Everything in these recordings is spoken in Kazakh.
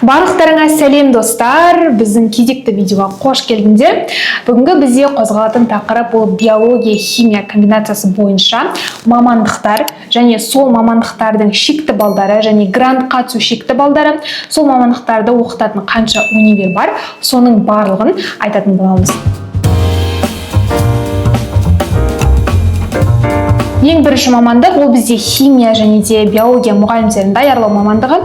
Барлықтарыңа сәлем достар, біздің кезекті видеоға қош келдіңдер. Бүгінгі бізде қозғалатын тақырып ол биология, химия комбинациясы бойынша мамандықтар және сол мамандықтардың шекті балдары және грант қатысу шекті балдары, сол мамандықтарды оқытатын қанша универ бар, соның барлығын айтатын боламыз. Ең бірінші мамандық ол бізде химия және де биология мұғалімдерін даярлау мамандығы.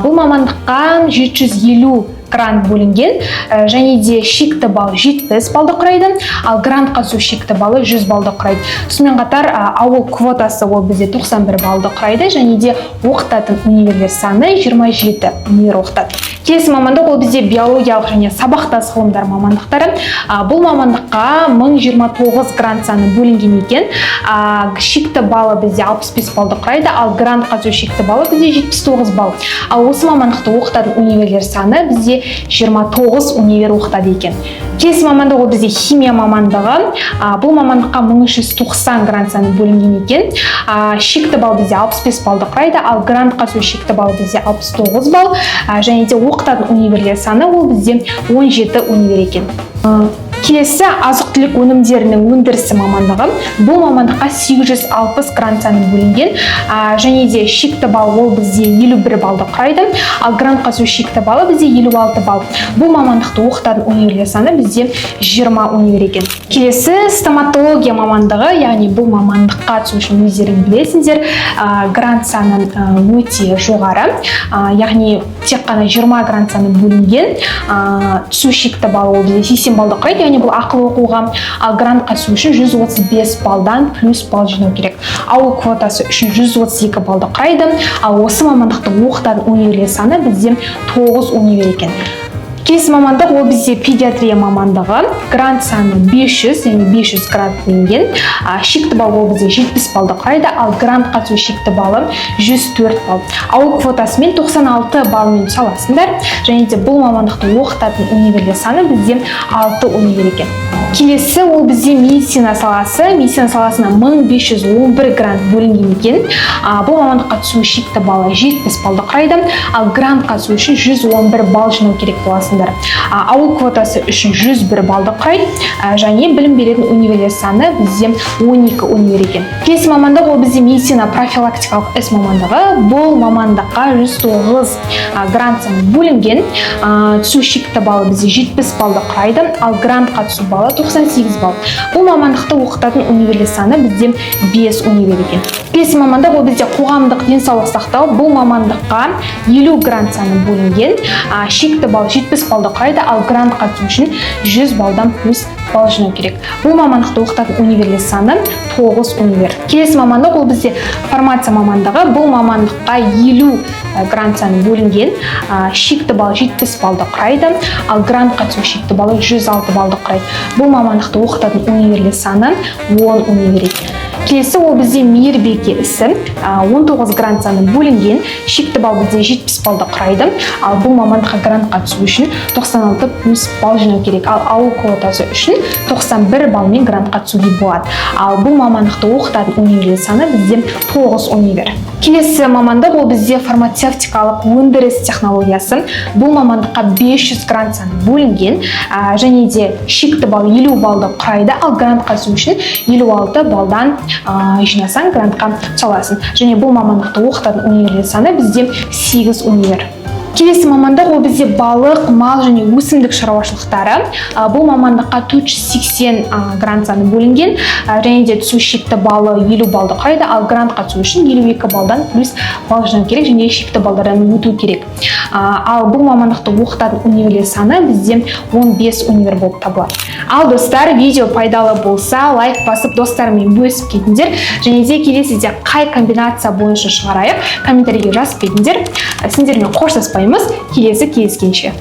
Бұл мамандыққа 750 грант бөлінген, және де шекті балл 70 балды құрайды, ал грант қатысу шекті баллы 100 балды құрайды. Сонымен қатар ауыл квотасы ол бізде 91 балды құрайды, және де оқытатын универлер саны 27 универ оқытады. Келесі мамандық ол бізде биологиялық және сабақтас ғылымдар мамандықтары. Бұл мамандыққа 1029 грант саны бөлінген екен. Шекті баллы бізде 65 балды құрайды, ал грант қатысу шекті баллы бізде 79 балл. Ал осы мамандықты оқытатын универлер саны бізде 29 универ оқытады екен. Келесі мамандық ол бізде химия мамандығы. Бұл мамандыққа 1390 грант саны бөлінген екен. Шекті балл бізде 65 балды құрайды, ал грант қатысу шекті балл бізде 69 балл. Және де оқытатын универлер саны ол бізде 17 универ екен. Келесі азық-түлік өнімдерінің өндірісі мамандығы. Бұл мамандыққа 860 грант саны бөлінген, және де шекті балл ол бізде 51 балды құрайды, ал грант қатысу шекті баллы бізде 56 балл. Бұл мамандықты оқытатын универлер саны бізде 20 универ екен. Келесі стоматология мамандығы, яғни бұл мамандыққа қатысу үшін өздерің білесіңдер, грант саны өте жоғары, яғни тек қана 20 грант саны бөлінген, түсу шекті баллы ол бізде 80 балды құрайды, яғни бұл ақыл оқуға, ал грант қатысу үшін 135 балдан плюс балл жинау керек. Ауыл квотасы үшін 132 балды құрайды, ал осы мамандықты оқытатын универлер саны бізде 9 универ екен. Келесі мамандық ол бізде педиатрия мамандығы. Грант саны 500, яғни 500 грант бөлінген. Шекті балл ол бізде 70 балды құрайды, ал грант қатысу шекті баллы 104 балл. Ауыл квотасымен 96 баллмен саласыңдар, және де бұл мамандықты оқытатын универлер саны бізде 6 универ екен. Келесі ол бізде медицина саласы. Медицина саласына 1511 грант бөлінген екен. Бұл мамандыққа түсу шекті баллы 70 балды құрайды, ал грант қатысу үшін 111 балл жинау керек боласыңдар. Ауыл квотасы үшін 101 балды құрайды, және білім беретін универлер саны бізде 12 универ екен. Келесі мамандық ол бізде медицина профилактикалық іс мамандығы. Бұл мамандыққа 109 грант саны бөлінген, түсу шекті баллы бізде 70 балды құрайды, ал грант қатысу баллы 98 балл. Бұл мамандықты оқытатын универлер саны бізде 5 универ екен. Келесі мамандық ол бізде қоғамдық денсаулық сақтау. Бұл мамандыққа 50 грант саны бөлінген, шекті балл 70 балды құрайды, ал грант қатысу үшін 100 балдан плюс балл жинау керек. Бұл мамандықты оқытатын универлер саны 9 универ. Келесі мамандық ол бізде фармация мамандығы. Бұл мамандыққа 50 грант саны бөлінген, шекті балл 70 балды құрайды, ал грант қатысу шекті баллы 106 балды құрайды. Бұл мамандықты оқытатын универлер саны 10 универ екен. Келесі ол бізде мейірбике ісі. 19 грант саны бөлінген, шекті балл бізде 70 балды құрайды, ал бұл мамандыққа грант қатысу үшін 96 плюс балл жинау керек, ал ауыл квотасы үшін 91 балмен грант қатысуға болады. Ал бұл мамандықты оқытатын универлер саны бізде 9 универ. Келесі мамандық ол бізде фармацевтикалық өндіріс технологиясы. Бұл мамандыққа 500 грант саны бөлінген, және де шекті балл 50 балды құрайды, ал грант қатысу үшін 56 балдан жинасаң грантқа саласың. Және бұл мамандықты оқытатын универлер саны бізде 8 универ. Келесі мамандық ол бізде балық, мал және өсімдік шаруашылықтары. Бұл мамандыққа 480 грант саны бөлінген, және де түсу шекті баллы 50 балды құрайды, ал грант қатысу үшін 52 балдан плюс балл жинау керек, және шекті балдардан өту керек. Ал бұл мамандықты оқытатын универлер саны бізде 15 универ болып табылады. Ал достар, видео пайдалы болса, лайк басып достарымен бөлісіп кетіңдер, және де келесіде қай комбинация бойынша шығарайық, комментарийге жазып кетіңдер. Сендермен қоштаспаймыз, келесі кездескенше.